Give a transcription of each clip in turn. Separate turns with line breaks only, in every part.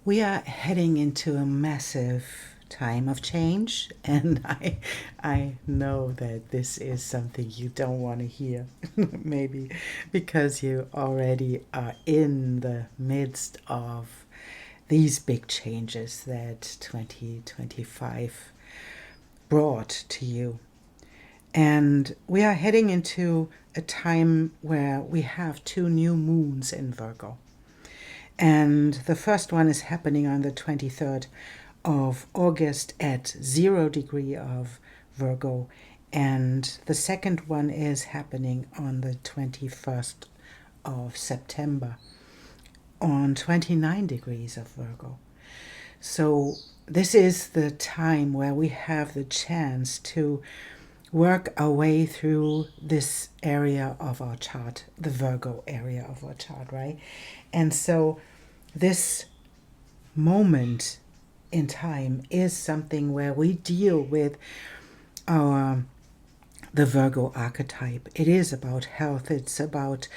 We are heading into a massive time of change, and I know that this is something you don't want to hear, maybe because you already are in the midst of these big changes that 2025 brought to you. And we are heading into a time where we have two new moons in Virgo. And the first one is happening on the 23rd of August at 0 degree of Virgo. And the second one is happening on the 21st of September on 29 degrees of Virgo. So this is the time where we have the chance to work our way through this area of our chart, the Virgo area of our chart, right? And so this moment in time is something where we deal with the Virgo archetype. It is about health, it's about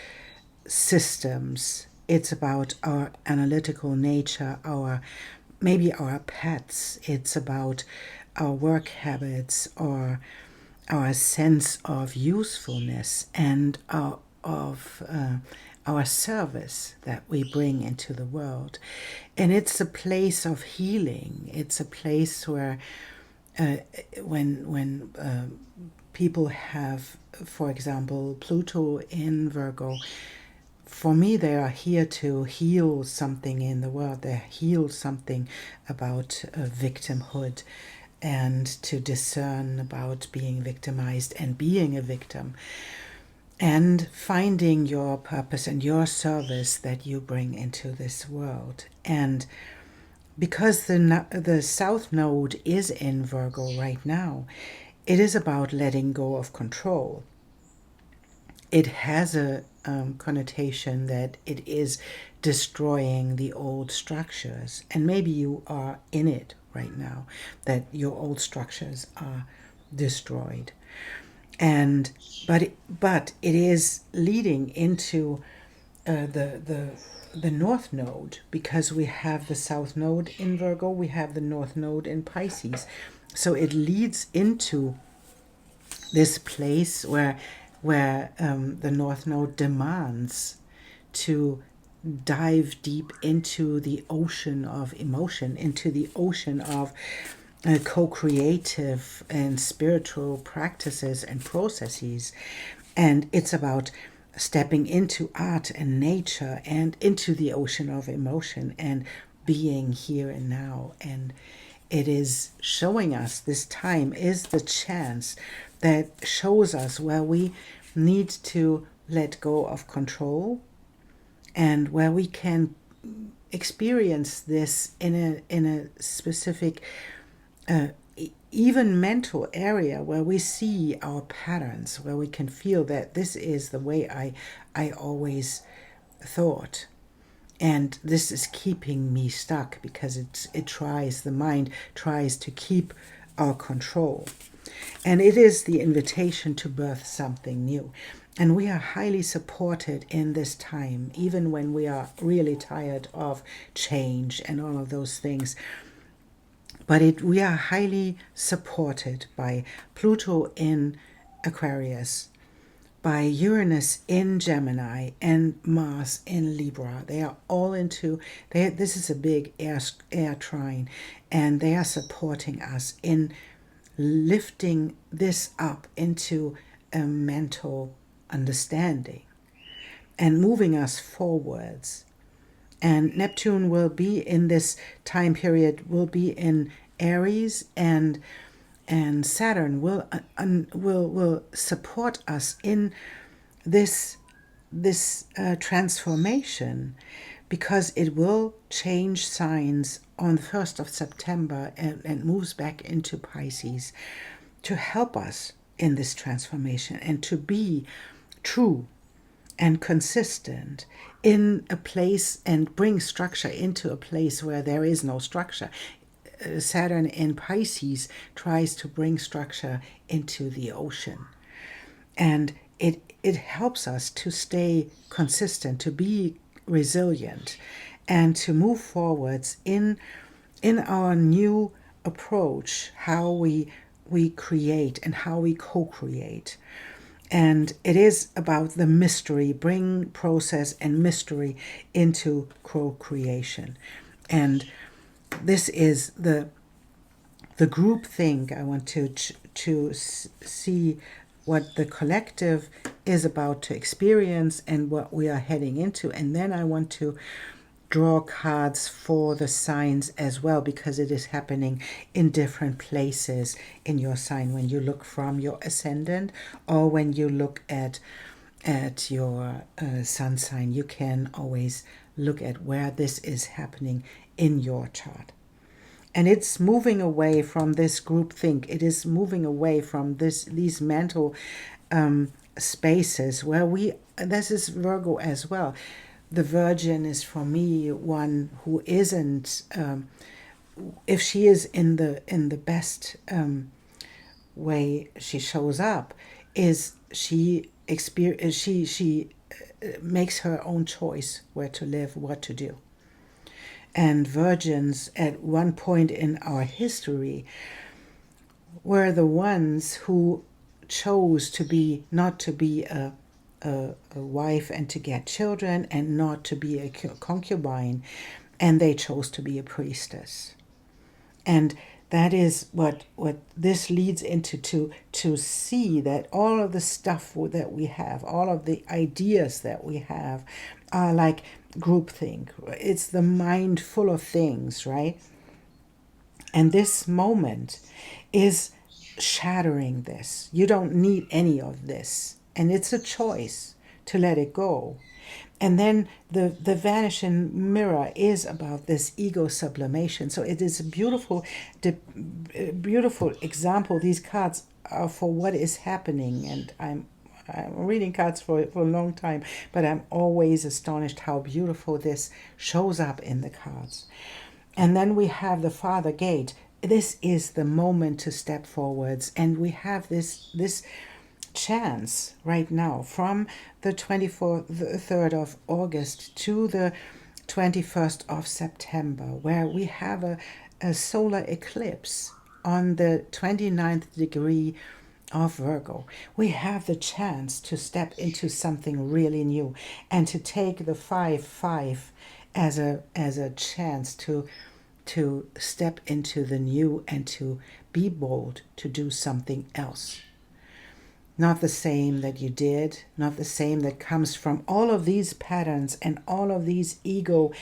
systems, it's about our analytical nature, maybe our pets, it's about our work habits or our sense of usefulness and our service that we bring into the world. And it's a place of healing. It's a place where when people have, for example, Pluto in Virgo, for me, they are here to heal something in the world. They heal something about victimhood and to discern about being victimized and being a victim and finding your purpose and your service that you bring into this world. And because the South Node is in Virgo right now, it is about letting go of control. It has a connotation that it is destroying the old structures. And maybe you are in it right now, that your old structures are destroyed. And but it is leading into the North Node, because we have the South Node in Virgo, we have the North Node in Pisces. So it leads into this place where the North Node demands to dive deep into the ocean of emotion, into the ocean of co-creative and spiritual practices and processes. And it's about stepping into art and nature and into the ocean of emotion and being here and now. And it is showing us, this time is the chance that shows us where we need to let go of control and where we can experience this in a specific even mental area where we see our patterns, where we can feel that this is the way I always thought. And this is keeping me stuck because the mind tries to keep our control. And it is the invitation to birth something new. And we are highly supported in this time, even when we are really tired of change and all of those things. But we are highly supported by Pluto in Aquarius, by Uranus in Gemini, and Mars in Libra. They are all this is a big air trine, and they are supporting us in lifting this up into a mental understanding and moving us forwards. And Neptune will be in this time period, will be in Aries, and Saturn will support us in this transformation, because it will change signs on the 1st of September and moves back into Pisces to help us in this transformation and to be true and consistent in a place and bring structure into a place where there is no structure. Saturn in Pisces tries to bring structure into the ocean. And it helps us to stay consistent, to be resilient, and to move forwards in our new approach, how we create and how we co-create. And it is about the mystery, bring process and mystery into co-creation. And this is the group thing. I want to see what the collective is about to experience and what we are heading into. And then I want to draw cards for the signs as well, because it is happening in different places in your sign. When you look from your ascendant, or when you look at your sun sign, you can always look at where this is happening in your chart. And it's moving away from this group think. It is moving away from these mental spaces where this is Virgo as well. The Virgin is for me one who isn't, if she is in the best way she shows up, is she makes her own choice where to live, what to do. And virgins at one point in our history were the ones who chose to be, not to be a wife and to get children, and not to be a concubine, and they chose to be a priestess. And that is what this leads into, to see that all of the stuff that we have, all of the ideas that we have are like groupthink. It's the mind full of things, right? And this moment is shattering this. You don't need any of this. And it's a choice to let it go. And then the vanishing mirror is about this ego sublimation. So it is a beautiful example. These cards are for what is happening. And I'm reading cards for a long time, but I'm always astonished how beautiful this shows up in the cards. And then we have the Father Gate. This is the moment to step forwards. And we have this chance right now from the 3rd of August to the 21st of September, where we have a solar eclipse on the 29th degree of Virgo. We have the chance to step into something really new and to take the 5-5 as a chance to step into the new and to be bold to do something else. Not the same that you did, not the same that comes from all of these patterns and all of these ego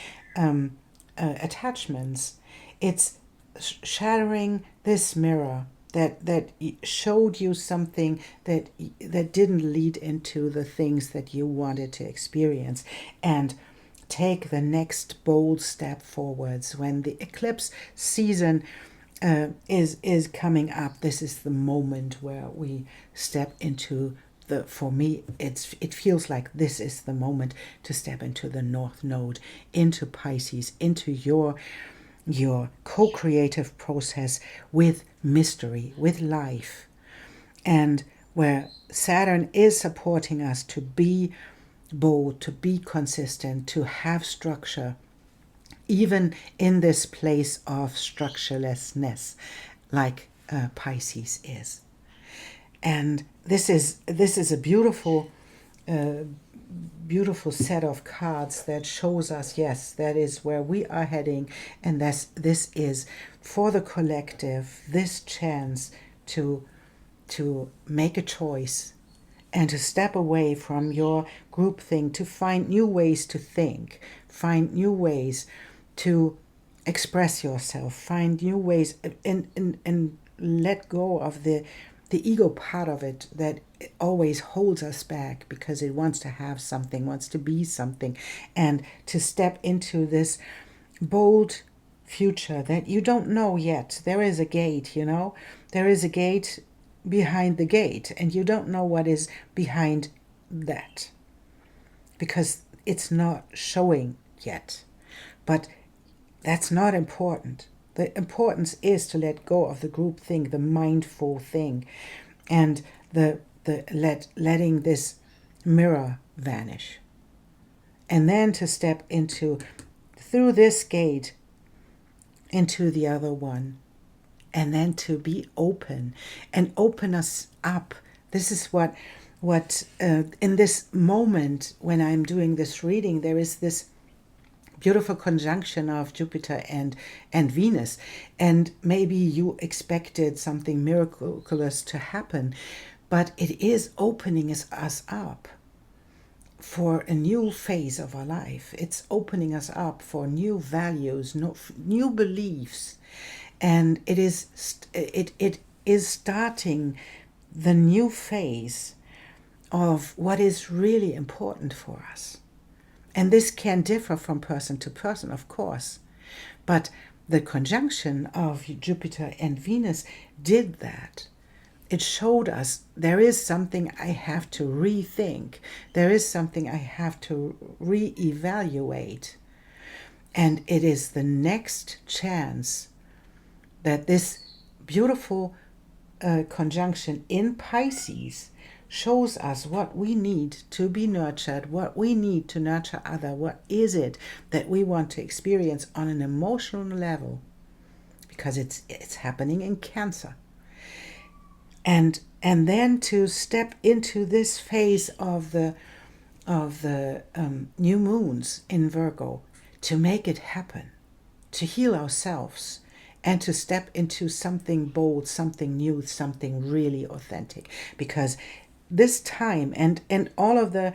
attachments. It's shattering this mirror that showed you something that didn't lead into the things that you wanted to experience, and take the next bold step forwards. When the eclipse season is coming up, this is the moment where we step into for me, it feels like this is the moment to step into the North Node, into Pisces, into your co-creative process with mystery, with life, and where Saturn is supporting us to be bold, to be consistent, to have structure, even in this place of structurelessness, like Pisces is. And this is a beautiful set of cards that shows us, yes, that is where we are heading, and this is for the collective, this chance to make a choice and to step away from your group thing, to find new ways to think, find new ways to express yourself, find new ways, and let go of the ego part of it that always holds us back because it wants to have something, wants to be something, and to step into this bold future that you don't know yet. There is a gate, there is a gate behind the gate, and you don't know what is behind that because it's not showing yet. But that's not important. The importance is to let go of the group thing, the mindful thing, and letting this mirror vanish. And then to step into through this gate into the other one, and then to be open and open us up. This is what in this moment when I'm doing this reading, there is this beautiful conjunction of Jupiter and Venus, and maybe you expected something miraculous to happen, but it is opening us up for a new phase of our life. It's opening us up for new values, new beliefs, and it is starting the new phase of what is really important for us. And this can differ from person to person, of course, but the conjunction of Jupiter and Venus did that. It showed us there is something I have to rethink. There is something I have to reevaluate. And it is the next chance that this beautiful conjunction in Pisces shows us what we need to be nurtured, what we need to nurture other, what is it that we want to experience on an emotional level, because it's happening in Cancer. And then to step into this phase of the new moons in Virgo, to make it happen, to heal ourselves, and to step into something bold, something new, something really authentic. Because this time and all of the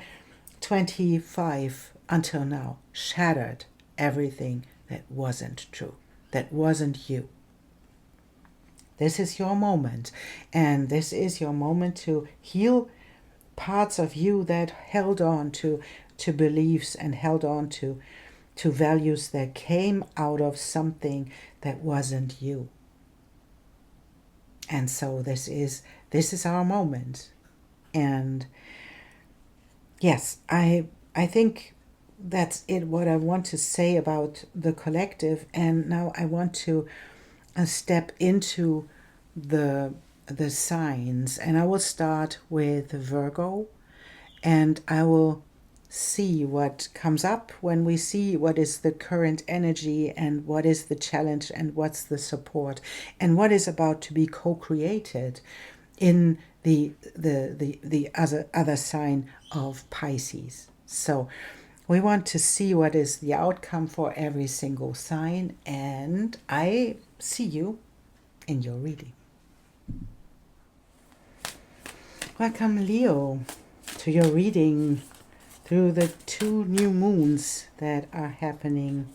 25 until now shattered everything that wasn't true, that wasn't you. This is your moment, and this is your moment to heal parts of you that held on to beliefs and held on to values that came out of something that wasn't you. And so this is our moment. And yes, I think that's it, what I want to say about the collective. And now I want to step into the signs, and I will start with Virgo, and I will see what comes up when we see what is the current energy and what is the challenge and what's the support and what is about to be co-created in the other sign of Pisces. So we want to see what is the outcome for every single sign, and I see you in your reading. Welcome, Leo, to your reading through the 2 new moons that are happening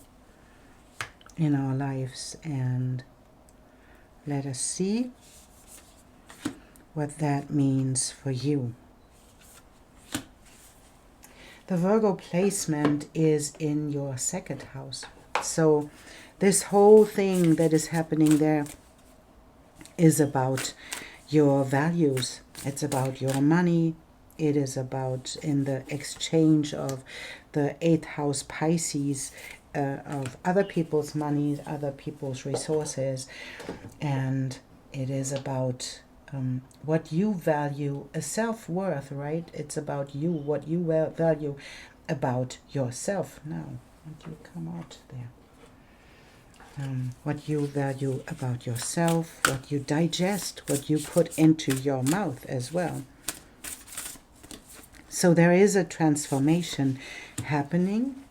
in our lives, and let us see what that means for you. The Virgo placement is in your 2nd house. So this whole thing that is happening there is about your values. It's about your money. It is about, in the exchange of the 8th house Pisces, of other people's money, other people's resources. And it is about what you value, a self-worth, right? It's about you, what you value about yourself. Now, why don't you come out there? What you value about yourself, what you digest, what you put into your mouth as well. So there is a transformation happening,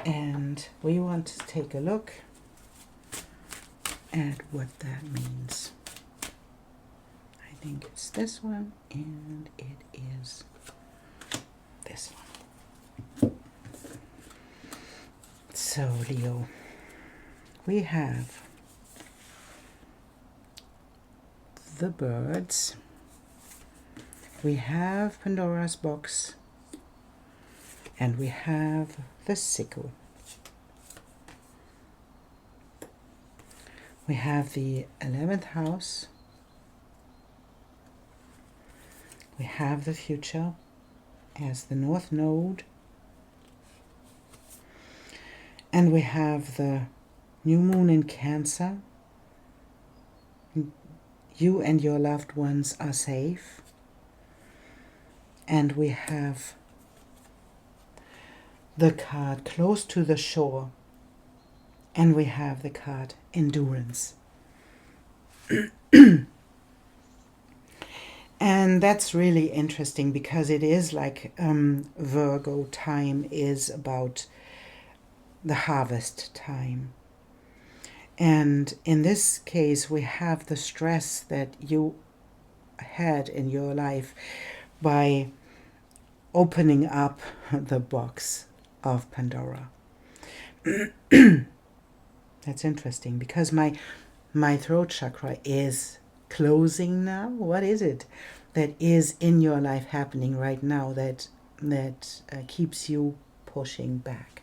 and we want to take a look at what that means. I think it's this one, and it is this one. So, Leo, we have the birds, we have Pandora's box, and we have the sickle. We have the 11th house, we have the future as the North Node, and we have the new moon in Cancer. You and your loved ones are safe. And we have the card close to the shore, and we have the card endurance. And that's really interesting because it is like Virgo time is about the harvest time. And in this case, we have the stress that you had in your life by opening up the box of Pandora. That's interesting because my throat chakra is closing now. What is it that is in your life happening right now that keeps you pulling back?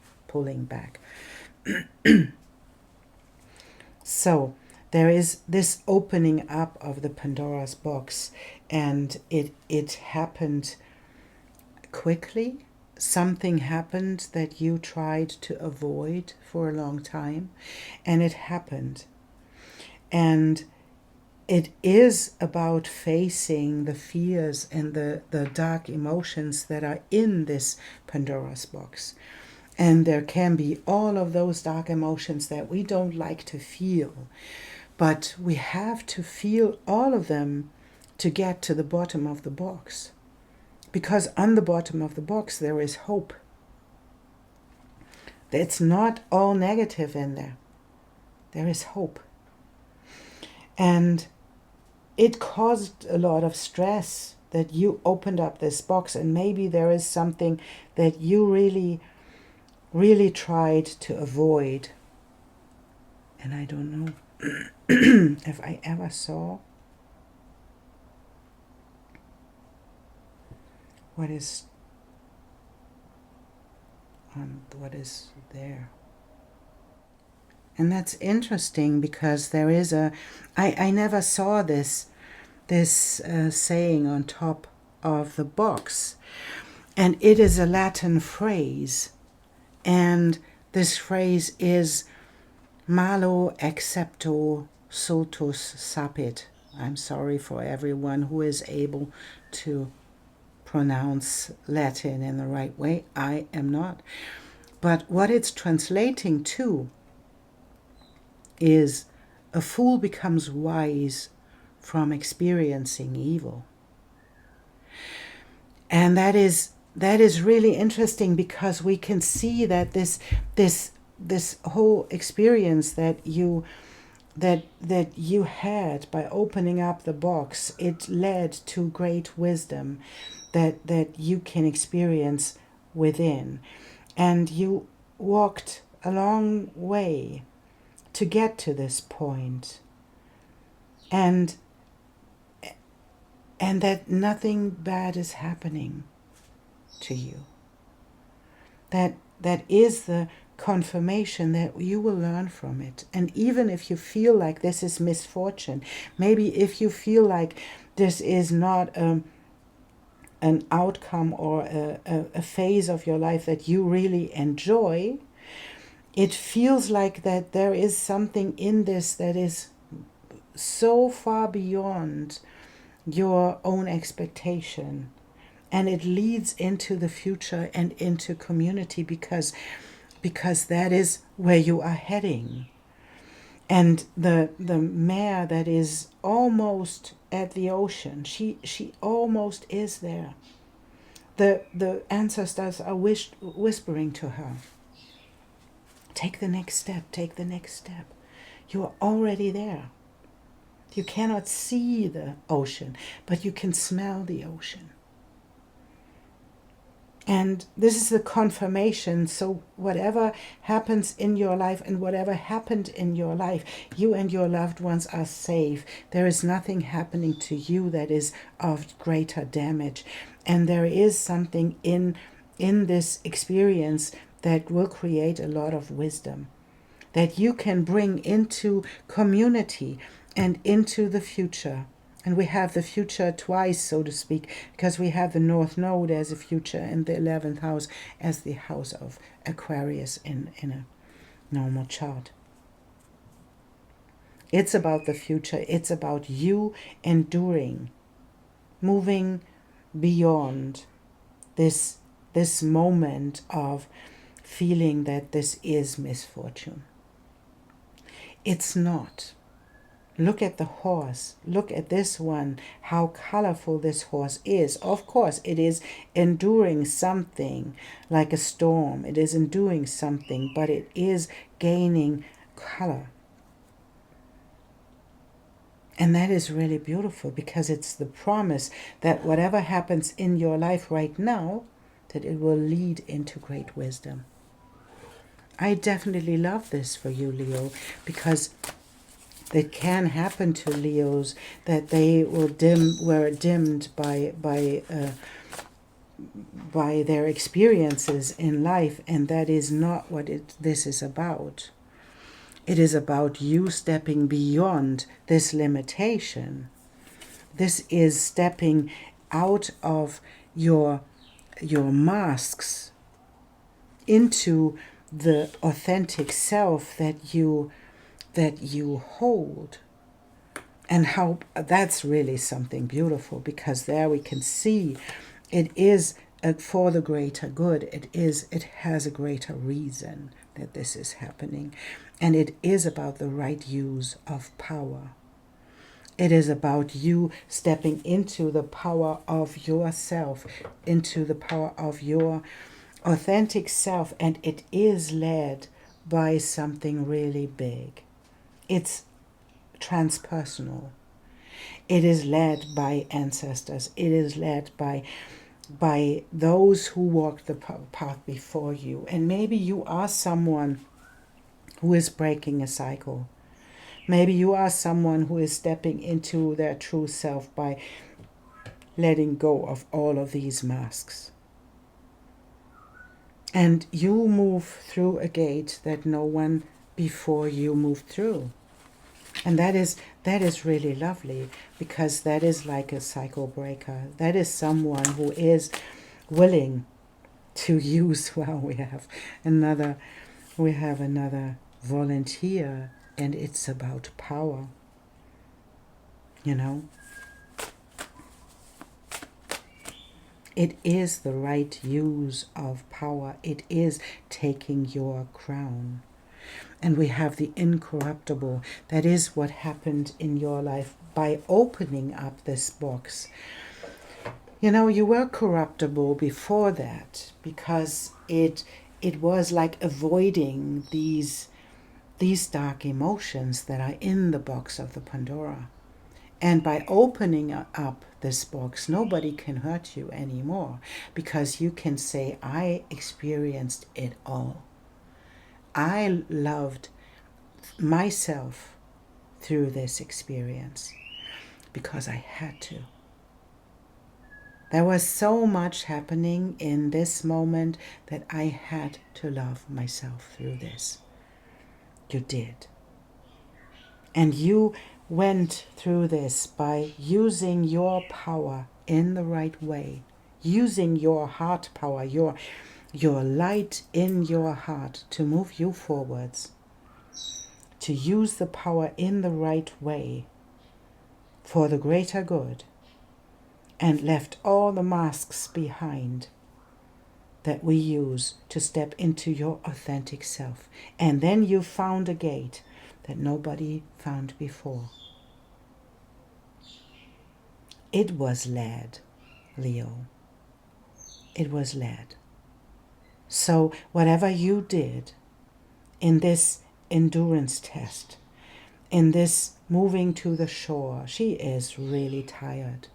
So there is this opening up of the Pandora's box, and it happened quickly. Something happened that you tried to avoid for a long time, and it happened. And it is about facing the fears and the dark emotions that are in this Pandora's box. And there can be all of those dark emotions that we don't like to feel. But we have to feel all of them to get to the bottom of the box. Because on the bottom of the box there is hope. It's not all negative in there. There is hope. And it caused a lot of stress that you opened up this box, and maybe there is something that you really tried to avoid. And I don't know if I ever saw what is there. And that's interesting because there is I never saw this saying on top of the box, and it is a Latin phrase, and this phrase is malo excepto sultus sapit. I'm sorry for everyone who is able to pronounce Latin in the right way. I am not. But what it's translating to is a fool becomes wise from experiencing evil. And that is really interesting because we can see that this whole experience that you had by opening up the box, it led to great wisdom that you can experience within. And you walked a long way to get to this point. And that nothing bad is happening to you. That is the confirmation that you will learn from it. And even if you feel like this is misfortune, maybe if you feel like this is not an outcome or a phase of your life that you really enjoy, it feels like that there is something in this that is so far beyond your own expectation, and it leads into the future and into community because that is where you are heading. And the mare that is almost at the ocean, she almost is there. The ancestors are whispering to her, take the next step, take the next step. You are already there. You cannot see the ocean, but you can smell the ocean. And this is the confirmation. So whatever happens in your life and whatever happened in your life, you and your loved ones are safe. There is nothing happening to you that is of greater damage. And there is something in this experience that will create a lot of wisdom that you can bring into community and into the future. And we have the future twice, so to speak, because we have the North Node as a future and the 11th house as the house of Aquarius in a normal chart. It's about the future. It's about you enduring, moving beyond this moment of feeling that this is misfortune. It's not. Look at the horse. Look at this one, how colorful this horse is. Of course, it is enduring something like a storm. It is enduring something, but it is gaining color. And that is really beautiful, because it's the promise that whatever happens in your life right now, that it will lead into great wisdom. I definitely love this for you, Leo, because it can happen to Leos that they were dimmed by their experiences in life, and that is not what this is about. It is about you stepping beyond this limitation. This is stepping out of your masks into the authentic self that you hold. And how that's really something beautiful, because there we can see it is for the greater good. It has a greater reason that this is happening. And it is about the right use of power. It is about you stepping into the power of yourself, into the power of your authentic self, and it is led by something really big. It's transpersonal. It is led by ancestors. It is led by those who walked the path before you. And maybe you are someone who is breaking a cycle. Maybe you are someone who is stepping into their true self by letting go of all of these masks. And you move through a gate that no one before you moved through. And that is really lovely, because that is like a cycle breaker. That is someone who is willing to use, well, we have another volunteer, and it's about power. You know? It is the right use of power. It is taking your crown. And we have the incorruptible. That is what happened in your life by opening up this box. You know, you were corruptible before that, because it was like avoiding these dark emotions that are in the box of the Pandora. And by opening up this box, nobody can hurt you anymore, because you can say, I experienced it all. I loved myself through this experience because I had to. There was so much happening in this moment that I had to love myself through this. You did. And you went through this by using your power in the right way, using your heart power, your light in your heart to move you forwards, to use the power in the right way for the greater good, and left all the masks behind that we use to step into your authentic self. And then you found a gate that nobody found before. It was led, Leo. It was led. So whatever you did in this endurance test, in this moving to the shore, she is really tired.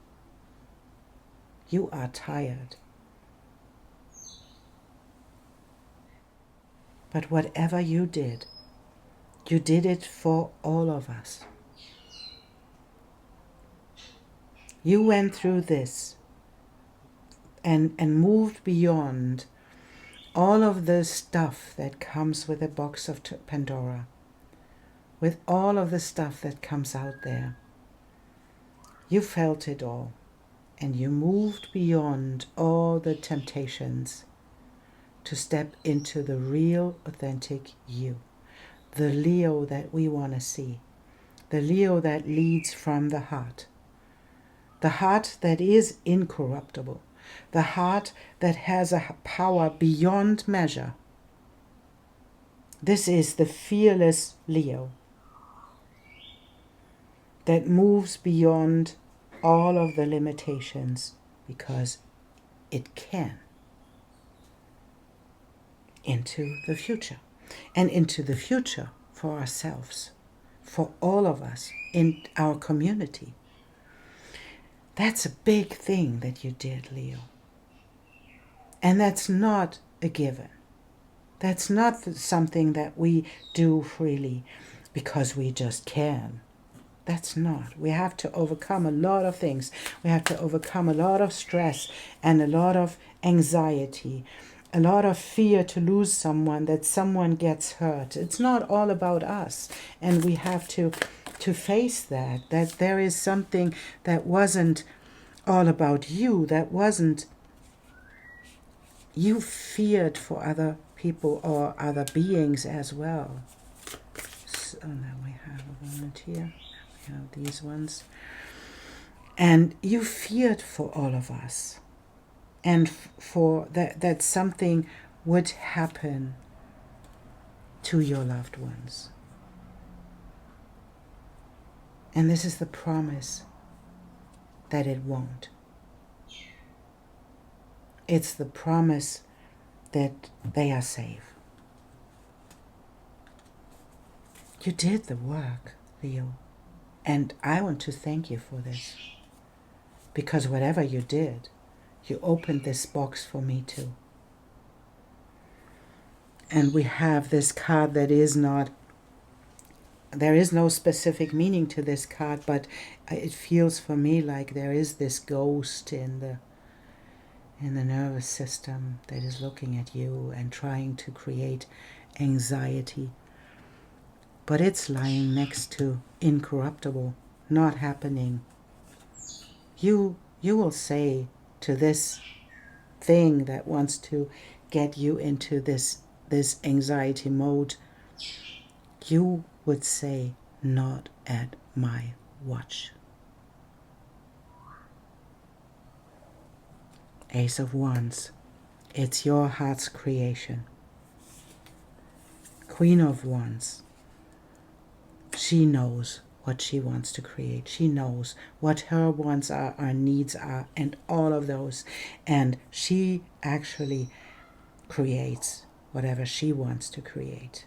You are tired. But whatever you did it for all of us. You went through this and moved beyond all of the stuff that comes with a box of Pandora, with all of the stuff that comes out there. You felt it all, and you moved beyond all the temptations to step into the real, authentic you, the Leo that we want to see, the Leo that leads from the heart that is incorruptible, the heart that has a power beyond measure, This is the fearless Leo that moves beyond all of the limitations because it can into the future, and into the future for ourselves, for all of us in our community. That's a big thing that you did, Leo. And that's not a given. That's not something that we do freely because we just can. That's not. We have to overcome a lot of things. We have to overcome a lot of stress and a lot of anxiety, a lot of fear to lose someone, that someone gets hurt. It's not all about us. And we have to face that there is something that wasn't all about you, that wasn't, you feared for other people or other beings as well. So now we have a volunteer. We have these ones. And you feared for all of us. And for that something would happen to your loved ones. And this is the promise that it won't. It's the promise that they are safe. You did the work, Leo. And I want to thank you for this. Because whatever you did, you opened this box for me too. And we have this card that is not, there is no specific meaning to this card, but it feels for me like there is this ghost in the nervous system that is looking at you and trying to create anxiety. But it's lying next to incorruptible, not happening. You will say to this thing that wants to get you into this anxiety mode, you would say, not at my watch. Ace of Wands, it's your heart's creation. Queen of Wands, she knows what she wants to create. She knows what her wants are, her needs are, and all of those. And she actually creates whatever she wants to create.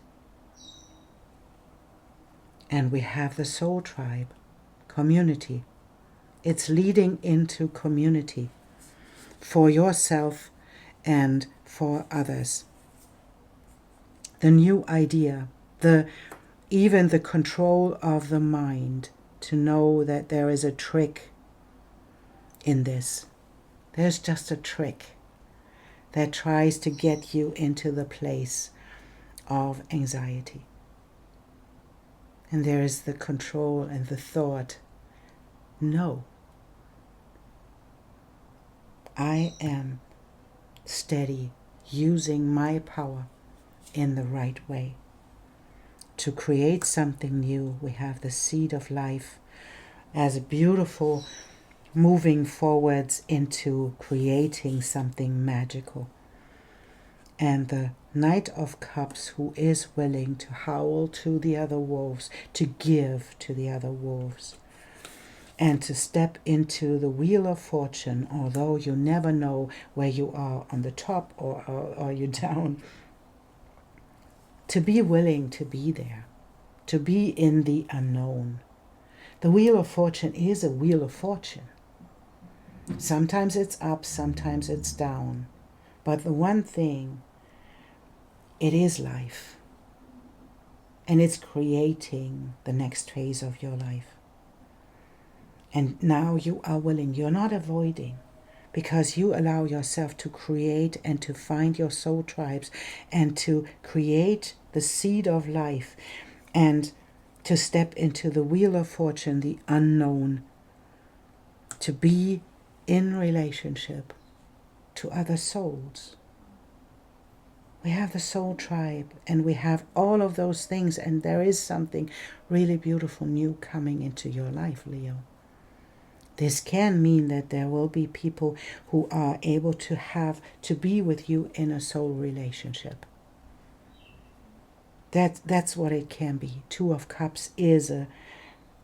And we have the soul tribe, community. It's leading into community for yourself and for others. The new idea, even the control of the mind, to know that there is a trick in this. There's just a trick that tries to get you into the place of anxiety. And there is the control and the thought, no, I am steady, using my power in the right way. To create something new, we have the seed of life as a beautiful moving forwards into creating something magical. And the Knight of Cups, who is willing to howl to the other wolves, to give to the other wolves, and to step into the wheel of fortune, although you never know where you are, on the top or are you down. To be willing to be there, to be in the unknown. The wheel of fortune is a wheel of fortune. Sometimes it's up, sometimes it's down. But the one thing, it is life. And it's creating the next phase of your life. And now you are willing, you're not avoiding, because you allow yourself to create and to find your soul tribes and to create the seed of life and to step into the wheel of fortune, the unknown, to be in relationship to other souls. We have the soul tribe and we have all of those things, and there is something really beautiful new coming into your life, Leo. This can mean that there will be people who are able to be with you in a soul relationship. That's what it can be. Two of Cups is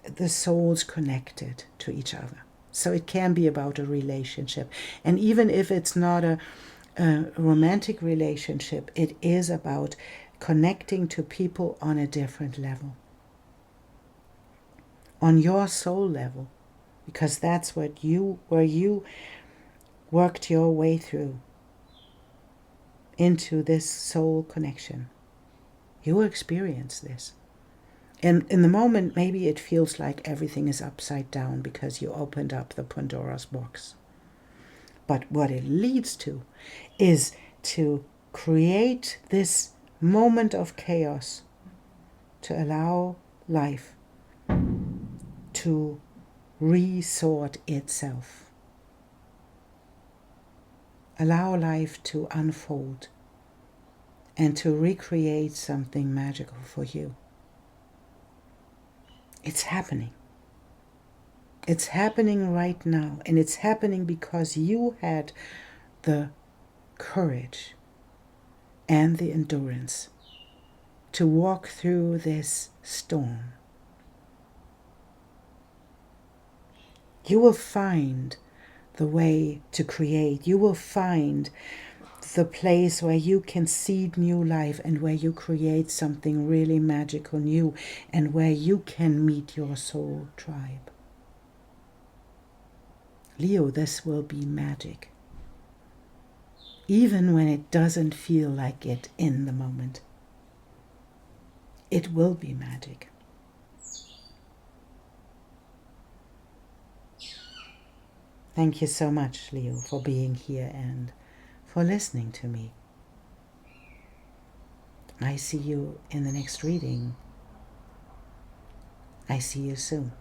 the souls connected to each other. So it can be about a relationship. And even if it's not a romantic relationship, it is about connecting to people on a different level, on your soul level, because that's where you worked your way through into this soul connection. You will experience this. And in the moment, maybe it feels like everything is upside down because you opened up the Pandora's box. But what it leads to is to create this moment of chaos, to allow life to resort itself. Allow life to unfold and to recreate something magical for you. It's happening. It's happening right now, and it's happening because you had the courage and the endurance to walk through this storm. You will find the way to create. You will find the place where you can seed new life and where you create something really magical new and where you can meet your soul tribe. Leo, this will be magic. Even when it doesn't feel like it in the moment. It will be magic. Thank you so much, Leo, for being here and for listening to me. I see you in the next reading. I see you soon.